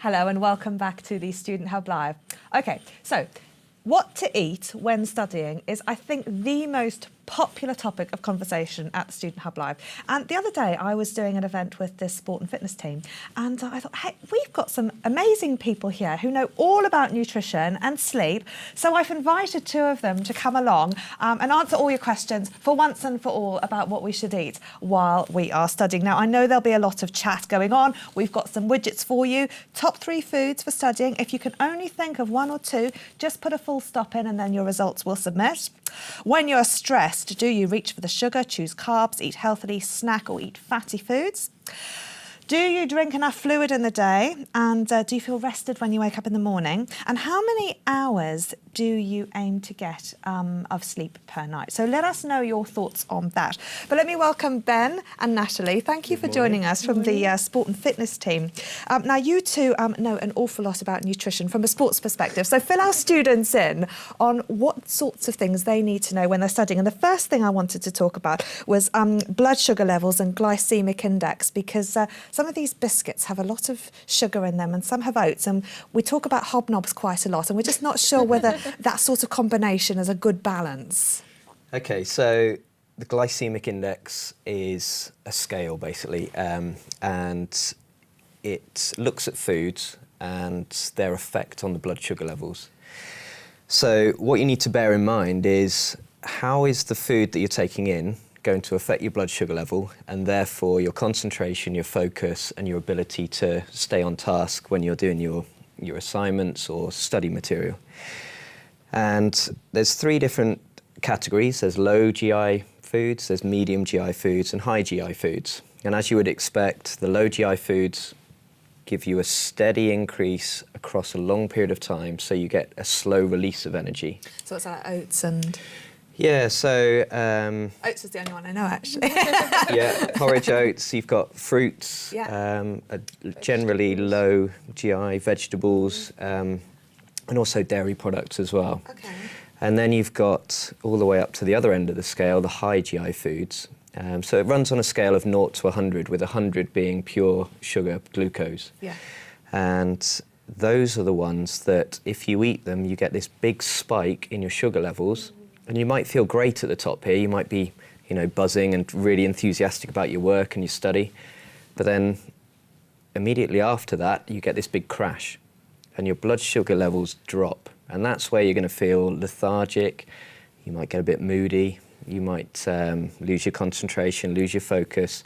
Hello and welcome back to the Student Hub Live. Okay, so what to eat when studying is, I think, the most popular topic of conversation at the Student Hub Live. And the other day I was doing an event with this sport and fitness team, and I thought, hey, we've got some amazing people here who know all about nutrition and sleep, so I've invited two of them to come along and answer all your questions for once and for all about what we should eat while we are studying. Now, I know there'll be a lot of chat going on. We've got some widgets for you. Top 3 foods for studying. If you can only think of 1 or 2, just put a full stop in and then your results will submit. When you're stressed, do you reach for the sugar, choose carbs, eat healthily, snack or eat fatty foods? Do you drink enough fluid in the day? And do you feel rested when you wake up in the morning? And how many hours do you aim to get of sleep per night? So let us know your thoughts on that. But let me welcome Ben and Natalie. Thank you for joining us from the sport and fitness team. Now, you two know an awful lot about nutrition from a sports perspective. So fill our students in on what sorts of things they need to know when they're studying. And the first thing I wanted to talk about was blood sugar levels and glycemic index, because some of these biscuits have a lot of sugar in them and some have oats. And we talk about hobnobs quite a lot, and we're just not sure whether that sort of combination is a good balance. Okay, so the glycemic index is a scale, basically, and it looks at foods and their effect on the blood sugar levels. So what you need to bear in mind is, how is the food that you're taking in going to affect your blood sugar level, and therefore your concentration, your focus, and your ability to stay on task when you're doing your assignments or study material. And there's 3 different categories. There's low GI foods, there's medium GI foods, and high GI foods. And as you would expect, the low GI foods give you a steady increase across a long period of time, so you get a slow release of energy. So it's like oats and... Yeah, so... oats is the only one I know, actually. Yeah, porridge oats, you've got fruits, generally low GI, vegetables, and also dairy products as well. Okay. And then you've got all the way up to the other end of the scale, the high GI foods. So it runs on a scale of 0 to 100, with 100 being pure sugar, glucose. Yeah. And those are the ones that, if you eat them, you get this big spike in your sugar levels. And you might feel great at the top here. You might be, buzzing and really enthusiastic about your work and your study. But then immediately after that, you get this big crash and your blood sugar levels drop. And that's where you're going to feel lethargic. You might get a bit moody. You might lose your concentration, lose your focus,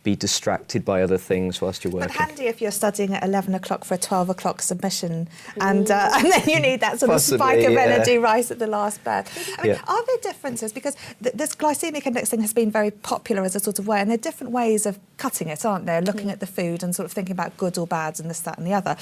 be distracted by other things whilst you're working. But handy if you're studying at 11 o'clock for a 12 o'clock submission, and then you need that sort of spike of energy right at the last bit. I mean, are there differences? Because this glycemic index thing has been very popular as a sort of way, and there are different ways of cutting it, aren't there? Looking at the food and sort of thinking about good or bad and this, that and the other.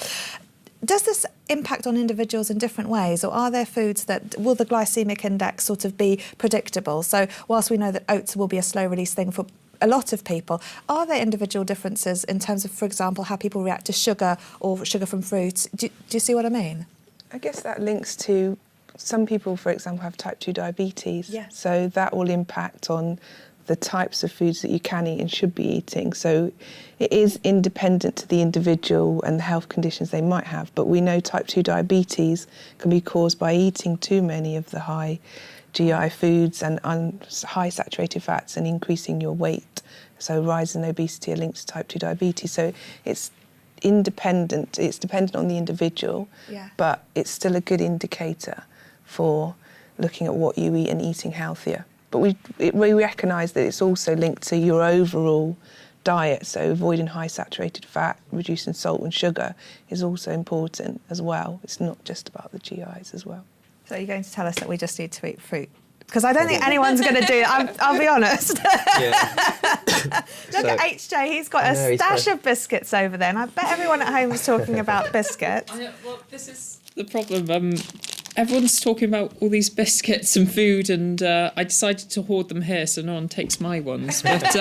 Does this impact on individuals in different ways, or are there foods that, will the glycemic index sort of be predictable? So whilst we know that oats will be a slow release thing for a lot of people, are there individual differences in terms of, for example, how people react to sugar or sugar from fruits? Do you see what I mean? I guess that links to some people, for example, have type 2 diabetes. Yeah. So that will impact on the types of foods that you can eat and should be eating. So it is independent to the individual and the health conditions they might have. But we know type 2 diabetes can be caused by eating too many of the high GI foods and high saturated fats, and increasing your weight. So rise in obesity are linked to type 2 diabetes. So it's independent, it's dependent on the individual, but it's still a good indicator for looking at what you eat and eating healthier. But we recognise that it's also linked to your overall diet, so avoiding high saturated fat, reducing salt and sugar is also important as well. It's not just about the GIs as well. So you're going to tell us that we just need to eat fruit? Because I don't think anyone's going to do it, I'll be honest. Look at HJ, he's got a stash of biscuits over there, and I bet everyone at home is talking about biscuits. Well, this is the problem. Everyone's talking about all these biscuits and food, and I decided to hoard them here so no one takes my ones. But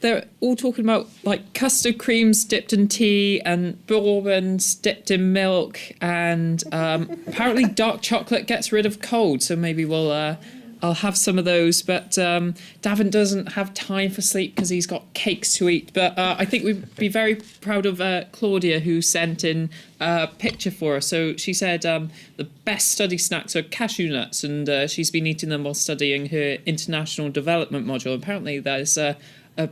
they're all talking about like custard creams dipped in tea and bourbons dipped in milk, and apparently dark chocolate gets rid of cold. So maybe we'll I'll have some of those. But Davin doesn't have time for sleep because he's got cakes to eat. But I think we'd be very proud of Claudia, who sent in a picture for us. So she said the best study snacks are cashew nuts, and she's been eating them while studying her international development module. Apparently there's a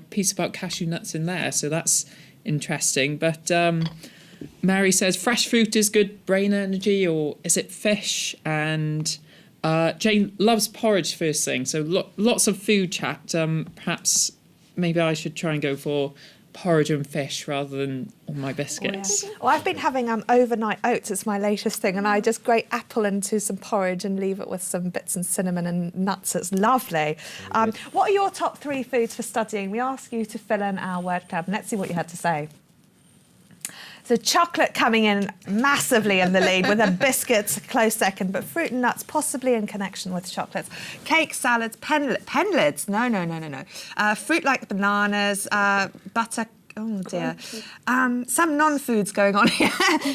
piece about cashew nuts in there, so that's interesting. But Mary says fresh fruit is good brain energy, or is it fish? And Jane loves porridge first thing, so lots of food chat. Perhaps maybe I should try and go for porridge and fish rather than all my biscuits. Well, I've been having overnight oats. It's my latest thing, and I just grate apple into some porridge and leave it with some bits and cinnamon and nuts. It's lovely. What are your top 3 foods for studying? We ask you to fill in our word cloud. Let's see what you had to say. So chocolate coming in massively in the lead, with a biscuits a close second, but fruit and nuts possibly in connection with chocolates. Cake, salads, pen lids. No. Fruit like bananas, butter. Oh dear. Some non-foods going on here.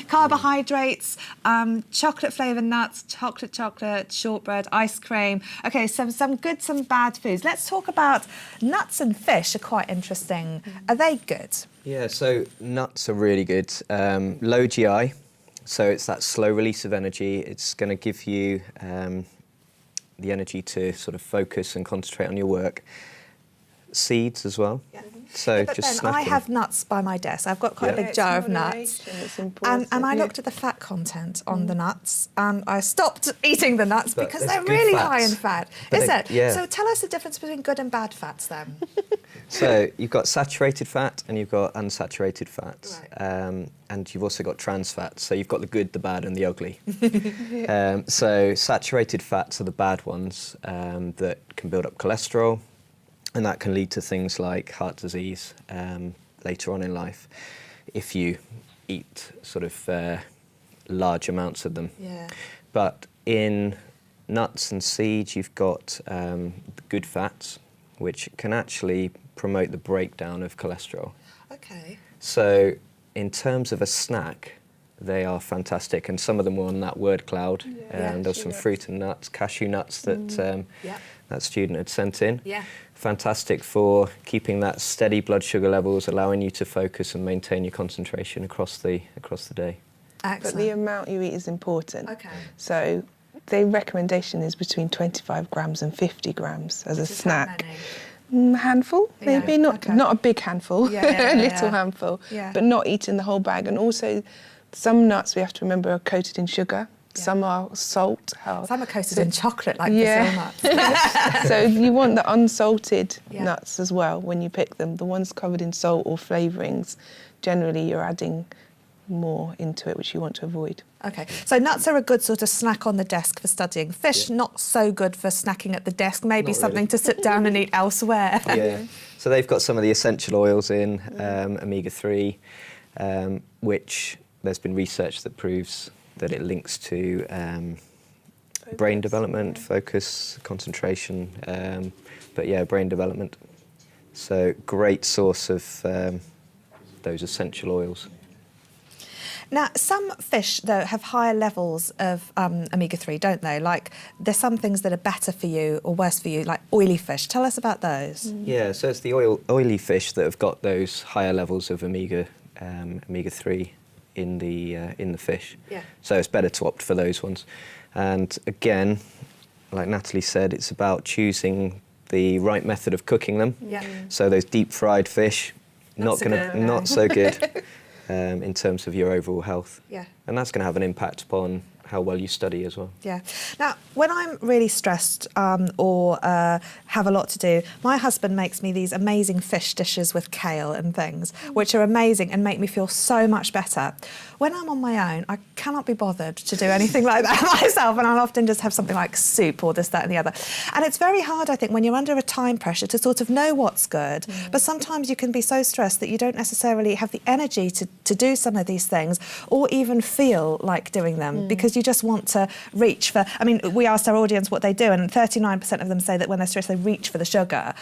Carbohydrates, chocolate-flavoured nuts, chocolate, shortbread, ice cream. Okay, some good, some bad foods. Let's talk about nuts and fish. Are quite interesting. Are they good? Yeah, so nuts are really good. Low GI, so it's that slow release of energy. It's going to give you the energy to sort of focus and concentrate on your work. Seeds as well. Yeah. So but just then I snacking. have nuts by my desk. I've got quite a big jar of nuts. It's important. And I looked at the fat content on the nuts, and I stopped eating the nuts But because there's they're good really fats. high in fat. But Is it? yeah. So tell us the difference between good and bad fats then. So you've got saturated fat and you've got unsaturated fats. Right. And you've also got trans fats. So you've got the good, the bad and the ugly. So saturated fats are the bad ones that can build up cholesterol, and that can lead to things like heart disease later on in life if you eat sort of large amounts of them. Yeah. But in nuts and seeds, you've got the good fats, which can actually promote the breakdown of cholesterol. Okay. So in terms of a snack, they are fantastic, and some of them were on that word cloud. Yeah, There's some fruit and nuts, cashew nuts that Yeah. that student had sent in. Yeah. Fantastic for keeping that steady blood sugar levels, allowing you to focus and maintain your concentration across the day. But the Excellent. amount you eat is important. Okay. So the recommendation is between 25 grams and 50 grams as a Which is how snack. many? Handful, Yeah, maybe not okay. not a big handful, Yeah, a little yeah. handful, Yeah. but not eating the whole bag. And also, some nuts we have to remember are coated in sugar. Yeah. Some are salt. Some are coated So- in chocolate, like Yeah. Brazil nuts. So you want the unsalted Yeah. nuts as well when you pick them. The ones covered in salt or flavourings, generally you're adding more into it, which you want to avoid. Okay, so nuts are a good sort of snack on the desk for studying. Fish, not so good for snacking at the desk. Maybe Not something really. to sit down and eat elsewhere. Yeah. So they've got some of the essential oils in, omega-3, which there's been research that proves that it links to brain development, focus, concentration, but yeah, brain development. So great source of those essential oils. Now, some fish, though, have higher levels of omega-3, don't they? Like, there's some things that are better for you or worse for you, like oily fish. Tell us about those. Yeah, so it's the oily fish that have got those higher levels of omega-3 in the fish. Yeah. So it's better to opt for those ones. And again, like Natalie said, it's about choosing the right method of cooking them. Yeah. So those deep fried fish, Not so good. not so good in terms of your overall health. Yeah. And that's going to have an impact upon how well you study as well. Yeah. Now, when I'm really stressed or have a lot to do, my husband makes me these amazing fish dishes with kale and things, which are amazing and make me feel so much better. When I'm on my own, I cannot be bothered to do anything like that myself, and I'll often just have something like soup or this, that and the other. And it's very hard, I think, when you're under a time pressure to sort of know what's good, but sometimes you can be so stressed that you don't necessarily have the energy to do some of these things or even feel like doing them because you just want to reach for, I mean, we asked our audience what they do, and 39% of them say that when they're stressed, they reach for the sugar,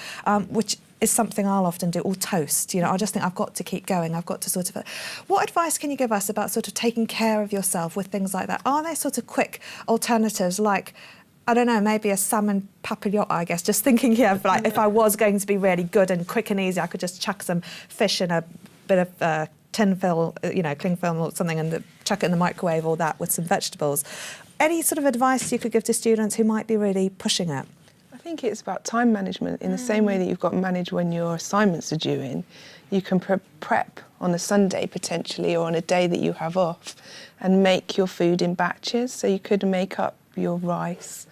which is something I'll often do, or toast. You know, I just think I've got to keep going. I've got to sort of... What advice can you give us about sort of taking care of yourself with things like that? Are there sort of quick alternatives like I don't know, maybe a salmon papillote, I guess. Just thinking here, of like if I was going to be really good and quick and easy, I could just chuck some fish in a bit of tin foil, cling film or something, and chuck it in the microwave, or that with some vegetables. Any sort of advice you could give to students who might be really pushing it? I think it's about time management. In the same way that you've got to manage when your assignments are due in, you can prep on a Sunday potentially, or on a day that you have off, and make your food in batches. So you could make up your rice,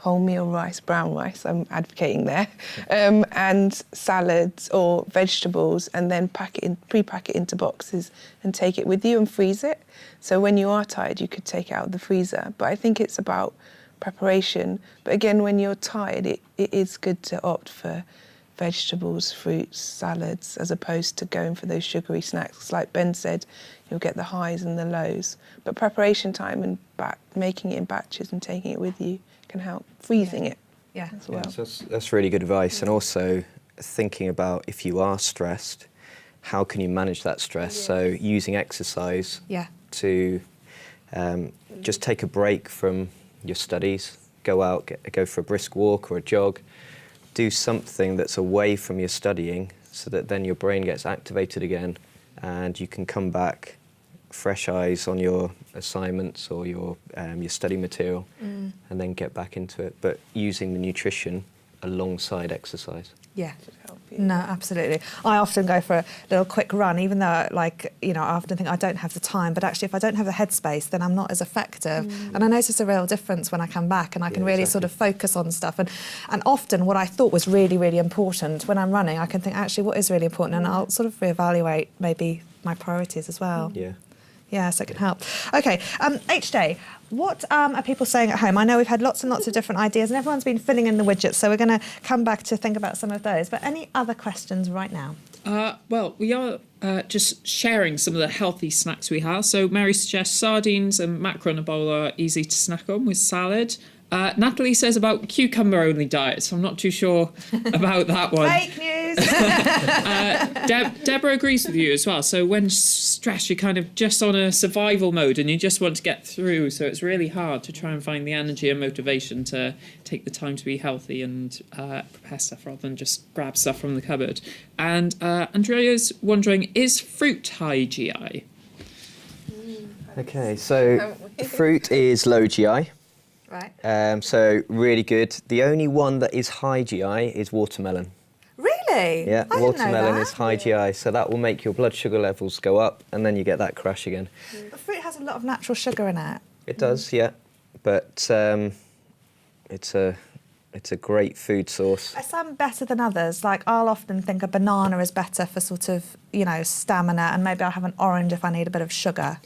wholemeal rice, brown rice, I'm advocating there, and salads or vegetables, and then pre-pack it into boxes and take it with you and freeze it. So when you are tired, you could take it out of the freezer. But I think it's about preparation. But again, when you're tired, it is good to opt for vegetables, fruits, salads, as opposed to going for those sugary snacks. Like Ben said, you'll get the highs and the lows. But preparation time and making it in batches and taking it with you can help. Freezing it as well. So that's really good advice. And also thinking about, if you are stressed, how can you manage that stress? So using exercise to just take a break from your studies, go out, go for a brisk walk or a jog, do something that's away from your studying, so that then your brain gets activated again and you can come back fresh eyes on your assignments or your study material, and then get back into it. But using the nutrition alongside exercise. Yeah. No, absolutely. I often go for a little quick run, even though, I often think I don't have the time, but actually if I don't have the headspace, then I'm not as effective. And I notice a real difference when I come back, and I can really sort of focus on stuff. And often what I thought was really, really important, when I'm running, I can think, actually, what is really important? And I'll sort of reevaluate maybe my priorities as well. Yeah, so it can help. Okay, H-Day, what are people saying at home? I know we've had lots and lots of different ideas, and everyone's been filling in the widgets, so we're going to come back to think about some of those. But any other questions right now? Well, we are just sharing some of the healthy snacks we have. So Mary suggests sardines and mackerel in a bowl are easy to snack on with salad. Natalie says about cucumber-only diet, so I'm not too sure about that one. Fake news! Deborah agrees with you as well. So when stressed, you're kind of just on a survival mode and you just want to get through. So it's really hard to try and find the energy and motivation to take the time to be healthy and prepare stuff rather than just grab stuff from the cupboard. And Andrea's wondering, is fruit high GI? Okay, so fruit is low GI. Right. So really good. The only one that is high GI is watermelon. Really? Yeah, I watermelon didn't know that. is high GI, so that will make your blood sugar levels go up, and then you get that crash again. But fruit has a lot of natural sugar in it. It does, yeah, but it's a great food source. Are some better than others? Like, I'll often think a banana is better for sort of, stamina, and maybe I'll have an orange if I need a bit of sugar.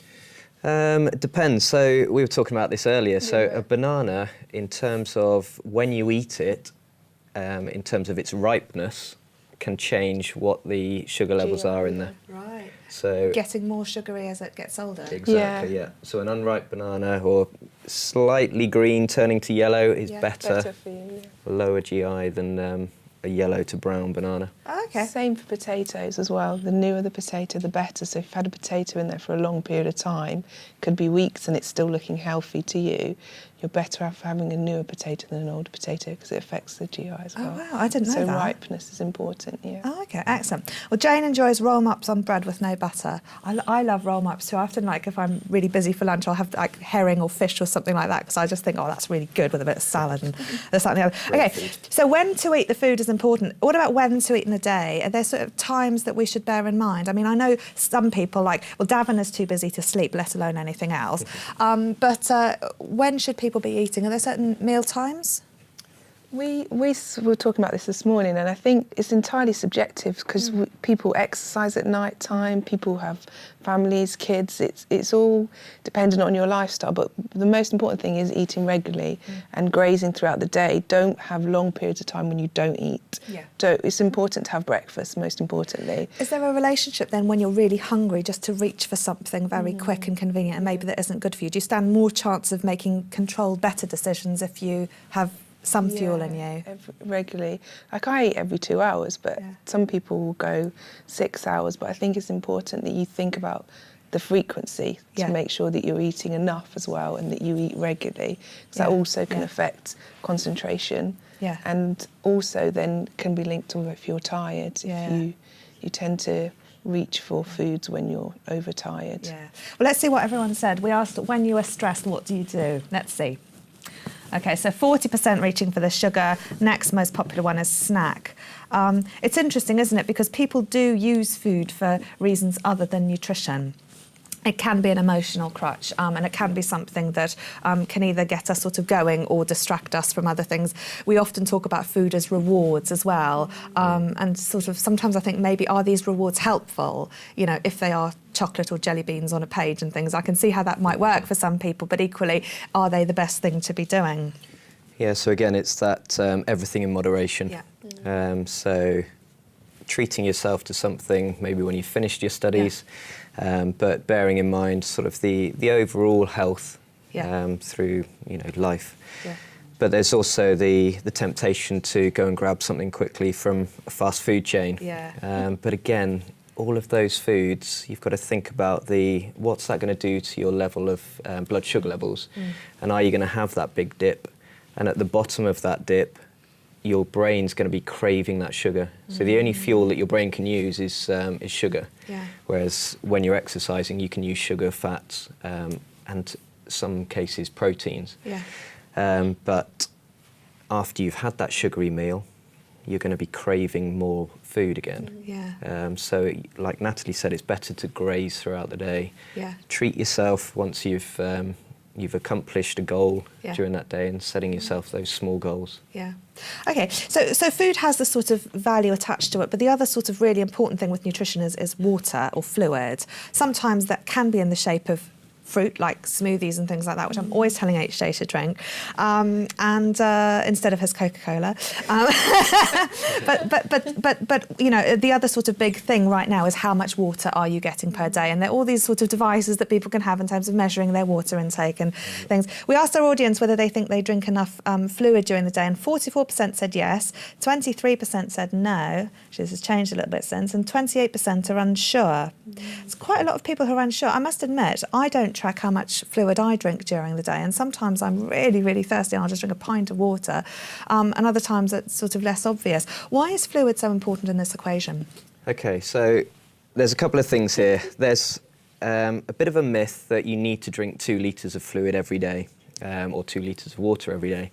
It depends. So we were talking about this earlier. So a banana, in terms of when you eat it, in terms of its ripeness, can change what the sugar levels are in there. Right. So Getting more sugary as it gets older. exactly, yeah. So an unripe banana, or slightly green turning to yellow, is better for you, lower GI than a yellow to brown banana. Oh, okay. Same for potatoes as well. The newer the potato, the better. So if you've had a potato in there for a long period of time, could be weeks, and it's still looking healthy to you, you're better off having a newer potato than an older potato, because it affects the GI as well. Oh, wow, I didn't know so that. So ripeness is important, Oh, okay, excellent. Well, Jane enjoys roll-ups on bread with no butter. I love roll-ups too. I often, if I'm really busy for lunch, I'll have herring or fish or something like that, because I just think, oh, that's really good with a bit of salad and this, that and the other. Okay, so when to eat the food is important. What about when to eat in the day? Are there sort of times that we should bear in mind? I mean, I know some people Davin is too busy to sleep, let alone anything else. But when should people be eating? Are there certain meal times? We were talking about this morning, and I think it's entirely subjective, because people exercise at night time, people have families, kids, it's all dependent on your lifestyle, but the most important thing is eating regularly and grazing throughout the day. Don't have long periods of time when you don't eat. It's important to have breakfast, most importantly. Is there a relationship then when you're really hungry just to reach for something very quick and convenient, and maybe that isn't good for you? Do you stand more chance of making controlled, better decisions if you have some fuel in you? Regularly. I eat every 2 hours, but some people will go 6 hours. But I think it's important that you think about the frequency to make sure that you're eating enough as well and that you eat regularly, because that also can affect concentration. Yeah. And also then can be linked to if you're tired. If you tend to reach for foods when you're overtired. Yeah. Well, let's see what everyone said. We asked, when you are stressed, what do you do? Let's see. Okay, so 40% reaching for the sugar. Next most popular one is snack. It's interesting, isn't it? Because people do use food for reasons other than nutrition. It can be an emotional crutch, and it can be something that can either get us sort of going or distract us from other things. We often talk about food as rewards as well, and sort of sometimes I think maybe are these rewards helpful? You know, if they are chocolate or jelly beans on a page and things, I can see how that might work for some people, but equally, are they the best thing to be doing? Yeah, so again, it's that everything in moderation. Yeah. So treating yourself to something maybe when you've finished your studies, but bearing in mind sort of the overall health through life. Yeah. But there's also the temptation to go and grab something quickly from a fast food chain. Yeah. But again, all of those foods, you've got to think about what's that going to do to your level of blood sugar levels, and are you going to have that big dip? And at the bottom of that dip, your brain's going to be craving that sugar. So the only fuel that your brain can use is sugar. Yeah. Whereas when you're exercising, you can use sugar, fats, and some cases proteins. Yeah. But after you've had that sugary meal, you're going to be craving more food again. Yeah. So like Natalie said, it's better to graze throughout the day. Yeah. Treat yourself once you've accomplished a goal during that day, and setting yourself those small goals. Yeah. Okay, so food has the sort of value attached to it, but the other sort of really important thing with nutrition is water or fluid. Sometimes that can be in the shape of fruit, like smoothies and things like that, which I'm always telling HJ to drink, and instead of his Coca-Cola. But you know, the other sort of big thing right now is how much water are you getting per day, and there are all these sort of devices that people can have in terms of measuring their water intake and things. We asked our audience whether they think they drink enough fluid during the day, and 44% said yes, 23% said no, which has changed a little bit since, and 28% are unsure. It's quite a lot of people who are unsure. I must admit, I don't track how much fluid I drink during the day, and sometimes I'm really, really thirsty and I'll just drink a pint of water, and other times it's sort of less obvious. Why is fluid so important in this equation? Okay, so there's a couple of things here. There's a bit of a myth that you need to drink 2 litres of fluid every day, or 2 litres of water every day,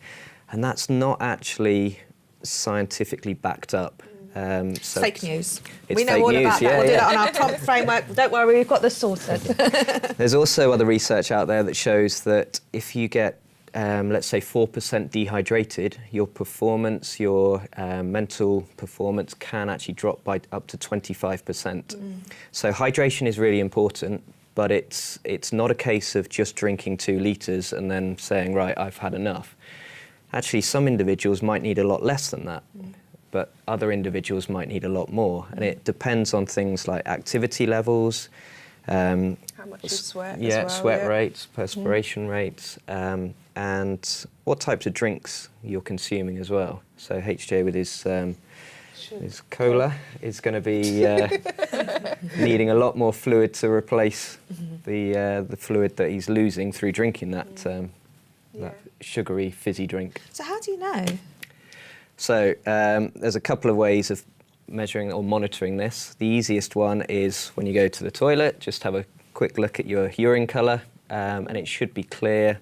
and that's not actually scientifically backed up. So Fake news. It's We know fake all news, about that. yeah, We'll do yeah. that on our prompt framework. Don't worry, we've got this sorted. There's also other research out there that shows that if you get, let's say, 4% dehydrated, your performance, your mental performance can actually drop by up to 25%. So hydration is really important, but it's not a case of just drinking 2 litres and then saying, right, I've had enough. Actually, some individuals might need a lot less than that. But other individuals might need a lot more, and it depends on things like activity levels, How much you sweat as well, sweat rates, perspiration rates, and what types of drinks you're consuming as well. So HJ with his cola is going to be needing a lot more fluid to replace the fluid that he's losing through drinking that sugary fizzy drink. So how do you know? So there's a couple of ways of measuring or monitoring this. The easiest one is when you go to the toilet, just have a quick look at your urine colour, and it should be clear,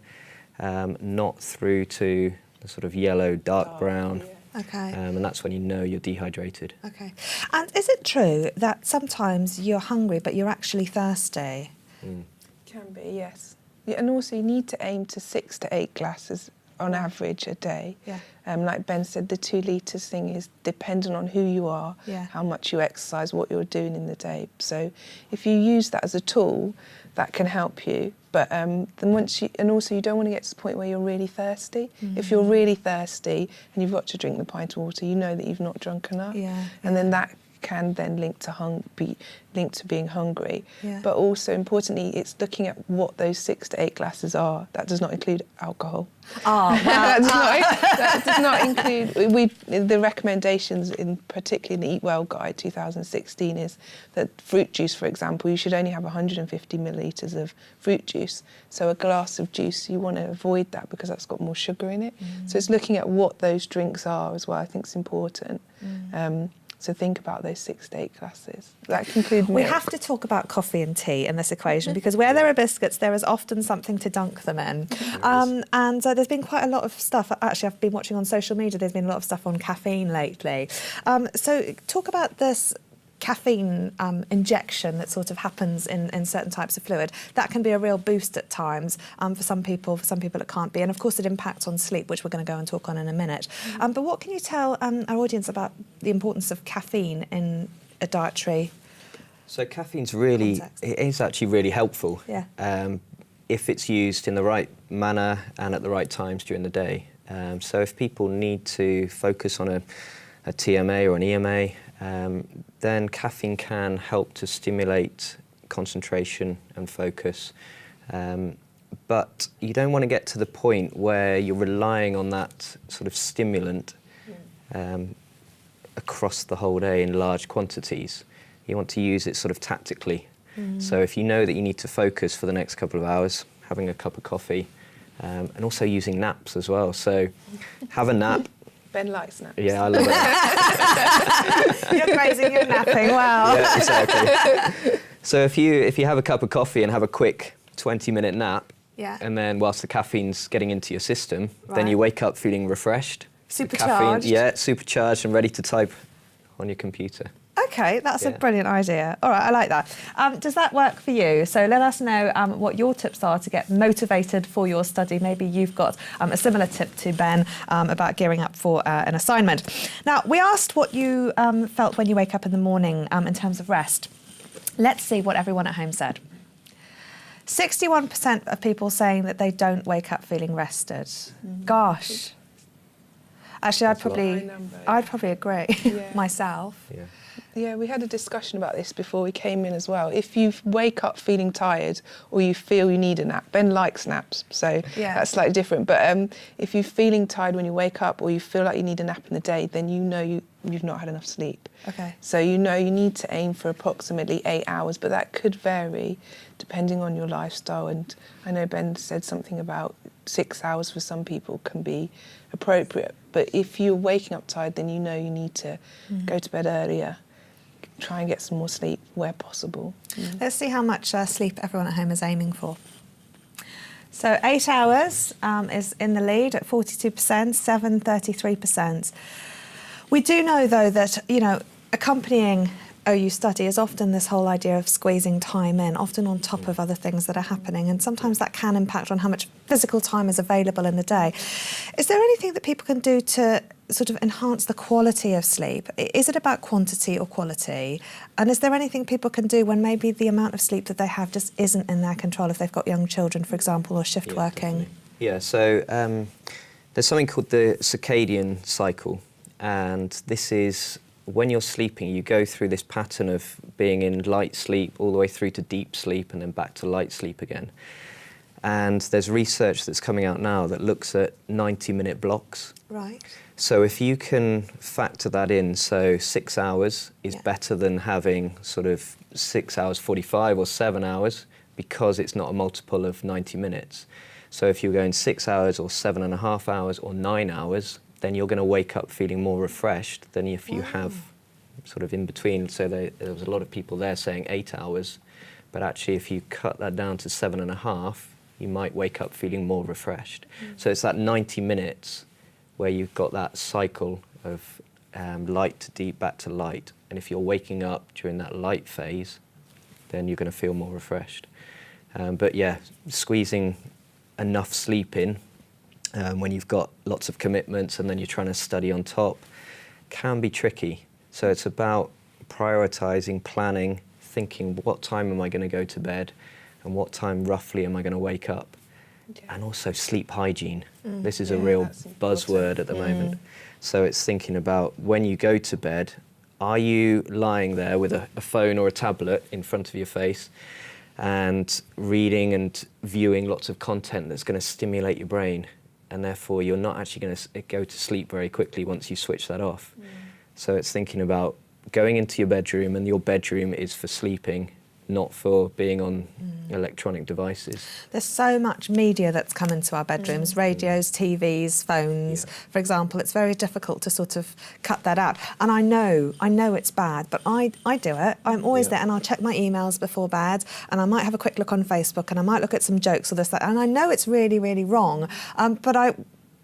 not through to the sort of yellow, dark brown. Okay. And that's when you know you're dehydrated. Okay. And is it true that sometimes you're hungry but you're actually thirsty? Can be, yes. Yeah, and also you need to aim to 6 to 8 glasses on average a day. Yeah. Like Ben said, the 2 litres thing is dependent on who you are, how much you exercise, what you're doing in the day. So if you use that as a tool, that can help you. But then and also you don't want to get to the point where you're really thirsty. If you're really thirsty and you've got to drink the pint of water, you know that you've not drunk enough. Yeah, And then that can then be linked to being hungry. Yeah. But also importantly, it's looking at what those 6 to 8 glasses are. That does not include alcohol. Oh, wow. That does not include. The recommendations, particularly in the Eat Well Guide 2016, is that fruit juice, for example, you should only have 150 millilitres of fruit juice. So a glass of juice, you want to avoid that because that's got more sugar in it. So it's looking at what those drinks are as well. I think it's important. So think about those 6 to 8 glasses. That can include milk. We have to talk about coffee and tea in this equation because where there are biscuits, there is often something to dunk them in. And there's been quite a lot of stuff. Actually, I've been watching on social media. There's been a lot of stuff on caffeine lately. So talk about this caffeine injection that sort of happens in certain types of fluid. That can be a real boost at times for some people. For some people it can't be. And of course it impacts on sleep, which we're going to go and talk on in a minute. But what can you tell our audience about the importance of caffeine in a dietary So caffeine's really, context? it is actually really helpful. Yeah. If it's used in the right manner and at the right times during the day. So if people need to focus on a TMA or an EMA, then caffeine can help to stimulate concentration and focus. But you don't want to get to the point where you're relying on that sort of stimulant across the whole day in large quantities. You want to use it sort of tactically. So if you know that you need to focus for the next couple of hours, having a cup of coffee, and also using naps as well. So have a nap. Ben likes naps. Yeah, I love it. You're crazy, you're napping, wow. Yeah, exactly. So if you have a cup of coffee and have a quick 20-minute nap, Yeah. and then whilst the caffeine's getting into your system, then Right. you wake up feeling refreshed. The Supercharged. caffeine, supercharged and ready to type on your computer. Okay, that's a Yeah. brilliant idea. All right, I like that. Does that work for you? So let us know what your tips are to get motivated for your study. Maybe you've got a similar tip to Ben about gearing up for an assignment. Now, we asked what you felt when you wake up in the morning in terms of rest. Let's see what everyone at home said. 61% of people saying that they don't wake up feeling rested. Gosh. Actually, That's a lot. High number, I'd probably agree Yeah. myself. Yeah. Yeah, we had a discussion about this before we came in as well. If you wake up feeling tired or you feel you need a nap, Ben likes naps, so Yeah. that's slightly different. But if you're feeling tired when you wake up or you feel like you need a nap in the day, then you know you've not had enough sleep. Okay. So you know you need to aim for approximately 8 hours, but that could vary depending on your lifestyle. And I know Ben said something about 6 hours for some people can be appropriate. But if you're waking up tired, then you know you need to go to bed earlier. Try and get some more sleep where possible. Let's see how much sleep everyone at home is aiming for. So 8 hours is in the lead at 42%, 7, 33%. We do know, though, that, accompanying OU study is often this whole idea of squeezing time in, often on top of other things that are happening, and sometimes that can impact on how much physical time is available in the day. Is there anything that people can do to sort of enhance the quality of sleep? Is it about quantity or quality? And is there anything people can do when maybe the amount of sleep that they have just isn't in their control, if they've got young children, for example, or shift working? Definitely. Yeah, so there's something called the circadian cycle, and this is when you're sleeping, you go through this pattern of being in light sleep all the way through to deep sleep and then back to light sleep again. And there's research that's coming out now that looks at 90-minute blocks. Right. So if you can factor that in, so 6 hours is better than having sort of 6 hours 45 or 7 hours, because it's not a multiple of 90 minutes. So if you're going 6 hours or 7.5 hours or 9 hours, then you're going to wake up feeling more refreshed than if you have sort of in between. So there was a lot of people there saying 8 hours, but actually if you cut that down to 7.5, you might wake up feeling more refreshed. So it's that 90 minutes where you've got that cycle of light to deep, back to light. And if you're waking up during that light phase, then you're going to feel more refreshed. But yeah, squeezing enough sleep in when you've got lots of commitments and then you're trying to study on top can be tricky. So it's about prioritising, planning, thinking what time am I going to go to bed and what time roughly am I going to wake up. And also sleep hygiene. This is a real buzzword at the moment. So it's thinking about when you go to bed, are you lying there with a phone or a tablet in front of your face and reading and viewing lots of content that's going to stimulate your brain, and therefore you're not actually going to go to sleep very quickly once you switch that off. So it's thinking about going into your bedroom, and your bedroom is for sleeping, not for being on electronic devices. There's so much media that's come into our bedrooms, radios, TVs, phones, for example. It's very difficult to sort of cut that out. And I know it's bad, but I do it. I'm always there, and I'll check my emails before bed, and I might have a quick look on Facebook, and I might look at some jokes or this, that, and I know it's really, really wrong, but I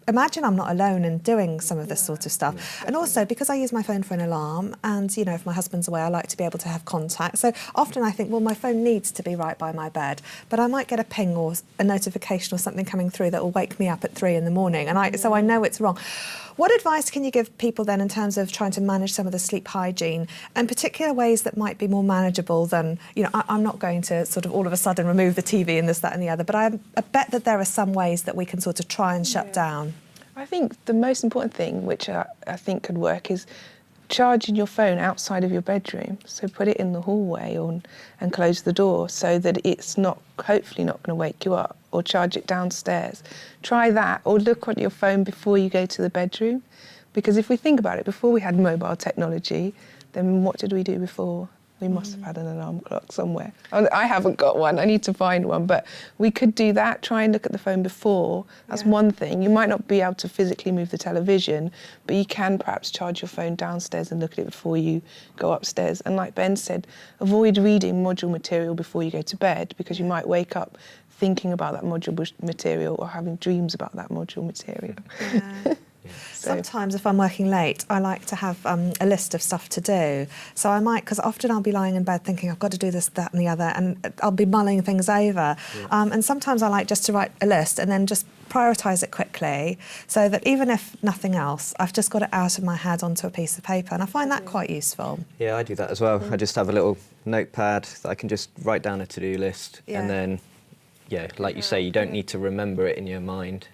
imagine I'm not alone in doing some of this sort of stuff. And also, because I use my phone for an alarm, and, you know, if my husband's away, I like to be able to have contact. So often I think, well, my phone needs to be right by my bed, but I might get a ping or a notification or something coming through that will wake me up at 3 in the morning. And so I know it's wrong. What advice can you give people then in terms of trying to manage some of the sleep hygiene, and particular ways that might be more manageable than, you know, I'm not going to sort of all of a sudden remove the TV and this, that and the other, but I bet that there are some ways that we can sort of try and shut down. I think the most important thing, which I think could work, is charging your phone outside of your bedroom. So put it in the hallway and close the door so that it's hopefully not going to wake you up, or charge it downstairs. Try that, or look at your phone before you go to the bedroom. Because if we think about it, before we had mobile technology, then what did we do before? We must have had an alarm clock somewhere. I haven't got one, I need to find one, but we could do that, try and look at the phone before. That's one thing. You might not be able to physically move the television, but you can perhaps charge your phone downstairs and look at it before you go upstairs. And like Ben said, avoid reading module material before you go to bed, because you might wake up thinking about that module material or having dreams about that module material. Yeah. Sometimes if I'm working late, I like to have a list of stuff to do. So I might, because often I'll be lying in bed thinking I've got to do this, that and the other, and I'll be mulling things over. And sometimes I like just to write a list and then just prioritise it quickly, so that even if nothing else, I've just got it out of my head onto a piece of paper, and I find that quite useful. Yeah, I do that as well. I just have a little notepad that I can just write down a to-do list, and then, like you say, you don't need to remember it in your mind.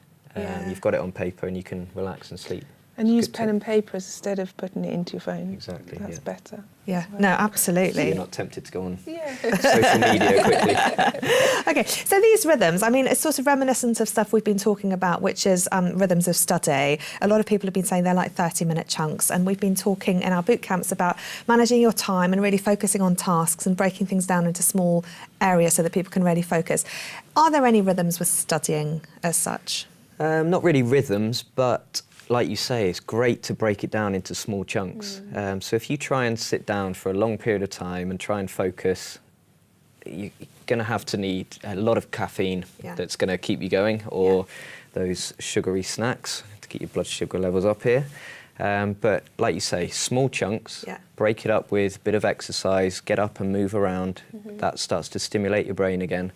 You've got it on paper and you can relax and sleep. And use pen and paper instead of putting it into your phone. Exactly. That's better. Yeah, no, absolutely. So you're not tempted to go on social media quickly. Okay, so these rhythms, I mean, it's sort of reminiscent of stuff we've been talking about, which is rhythms of study. A lot of people have been saying they're like 30-minute chunks, and we've been talking in our boot camps about managing your time and really focusing on tasks and breaking things down into small areas so that people can really focus. Are there any rhythms with studying as such? Not really rhythms, but like you say, it's great to break it down into small chunks. So if you try and sit down for a long period of time and try and focus, you're going to need a lot of caffeine that's going to keep you going, or those sugary snacks to keep your blood sugar levels up here. But like you say, small chunks, break it up with a bit of exercise, get up and move around. That starts to stimulate your brain again.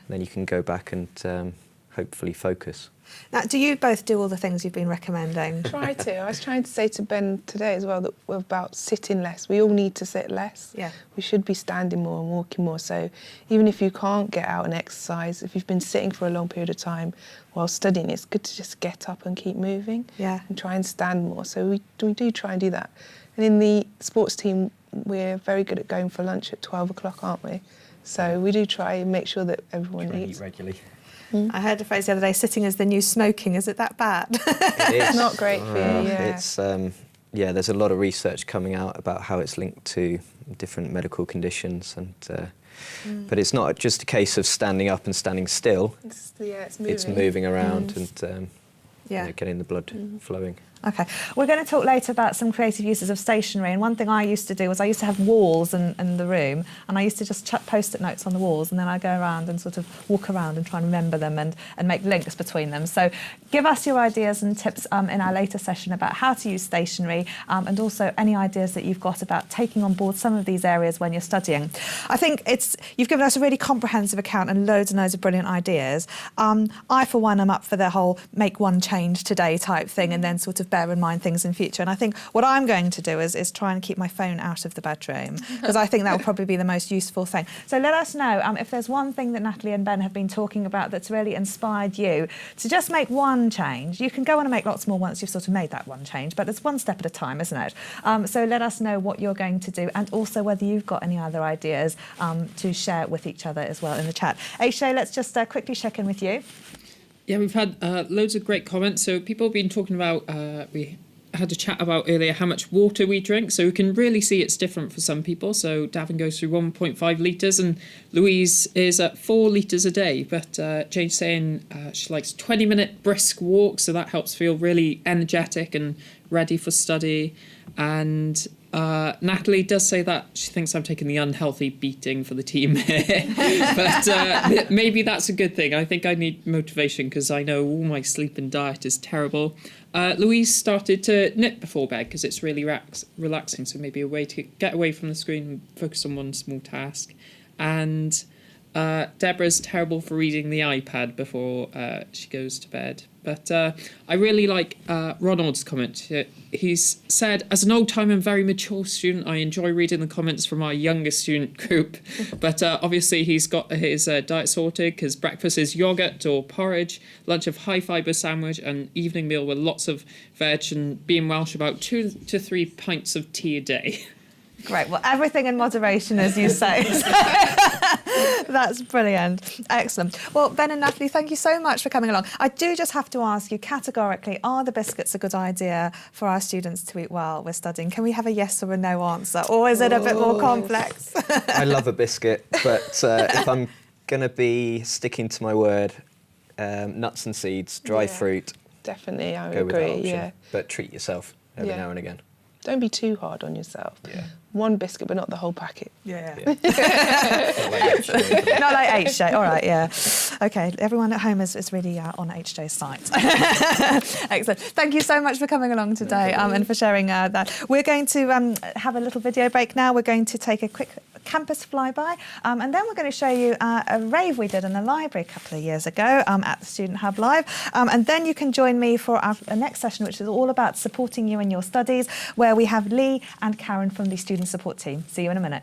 Then you can go back and hopefully focus. Now, do you both do all the things you've been recommending? Try to. I was trying to say to Ben today as well that we're about sitting less. We all need to sit less. Yeah. We should be standing more and walking more. So even if you can't get out and exercise, if you've been sitting for a long period of time while studying, it's good to just get up and keep moving. And try and stand more. So we do try and do that. And in the sports team, we're very good at going for lunch at 12 o'clock, aren't we? So we do try and make sure that everyone eats. Eat regularly. I heard a phrase the other day, sitting is the new smoking. Is it that bad? It's not great for you, It's, there's a lot of research coming out about how it's linked to different medical conditions, and but it's not just a case of standing up and standing still. It's moving. It's moving around and getting the blood flowing. Okay, we're going to talk later about some creative uses of stationery, and one thing I used to do was I used to have walls in the room, and I used to just chuck post-it notes on the walls, and then I'd go around and sort of walk around and try and remember them and make links between them. So give us your ideas and tips in our later session about how to use stationery, and also any ideas that you've got about taking on board some of these areas when you're studying. I think you've given us a really comprehensive account and loads of brilliant ideas. I, for one, am up for the whole make one change today type thing, and then sort of bear in mind things in future. And I think what I'm going to do is try and keep my phone out of the bedroom, because I think that will probably be the most useful thing. So let us know if there's one thing that Natalie and Ben have been talking about that's really inspired you to just make one change. You can go on and make lots more once you've sort of made that one change, but it's one step at a time, isn't it? So let us know what you're going to do, and also whether you've got any other ideas to share with each other as well in the chat. Aisha, let's just quickly check in with you. Yeah, we've had loads of great comments. So people have been talking about, we had a chat about earlier how much water we drink. So we can really see it's different for some people. So Davin goes through 1.5 litres and Louise is at 4 litres a day. But Jane's saying she likes 20-minute brisk walks. So that helps feel really energetic and ready for study. And Natalie does say that she thinks I'm taking the unhealthy beating for the team here. But maybe that's a good thing. I think I need motivation because I know all my sleep and diet is terrible. Louise started to knit before bed because it's really relaxing. So maybe a way to get away from the screen and focus on one small task. And Deborah's terrible for reading the iPad before she goes to bed. But I really like Ronald's comment. He's said, as an old-time and very mature student, I enjoy reading the comments from our younger student group. But obviously he's got his diet sorted because breakfast is yoghurt or porridge, lunch of high-fibre sandwich, and evening meal with lots of veg, and being Welsh, about 2 to 3 pints of tea a day. Great. Well, everything in moderation, as you say. That's brilliant. Excellent. Well, Ben and Natalie, thank you so much for coming along. I do just have to ask you categorically, are the biscuits a good idea for our students to eat while we're studying? Can we have a yes or a no answer? Or is it a bit more complex? I love a biscuit, but if I'm going to be sticking to my word, nuts and seeds, dry fruit. Definitely, I go with that agree, option. yeah. But treat yourself every now and again. Don't be too hard on yourself. Yeah. One biscuit, but not the whole packet. Yeah. Not like H-J. Not like HJ. All right, yeah. OK, everyone at home is really on HJ's site. Excellent. Thank you so much for coming along today and for sharing that. We're going to have a little video break now. We're going to take a quick campus flyby, and then we're going to show you a rave we did in the library a couple of years ago at the Student Hub Live, and then you can join me for our next session, which is all about supporting you in your studies, where we have Lee and Karen from the student support team. See you in a minute.